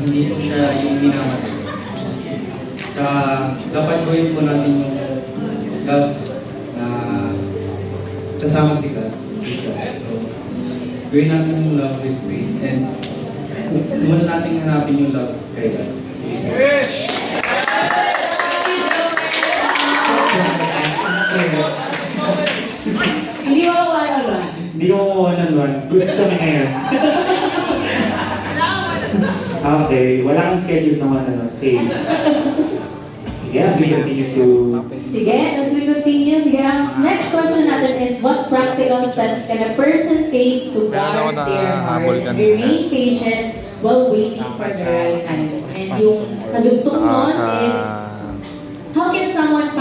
hindi po siya yung minamatay. Tsaka dapat gawin po natin yung love na kasama si God. So, gawin natin yung love with faith and simulan natin hanapin yung love kay God. Hindi mo one-on-one. Hindi ko one-on-one. Goods kami ngayon. Okay, wala kang schedule na one-on-one. Save. Sige, as we continue to... Sige, as we continue, sige, ang next question natin is, what practical steps can a person take to guard their heart and remain patient while waiting for the right time? And yung kadugtong nun is, how can someone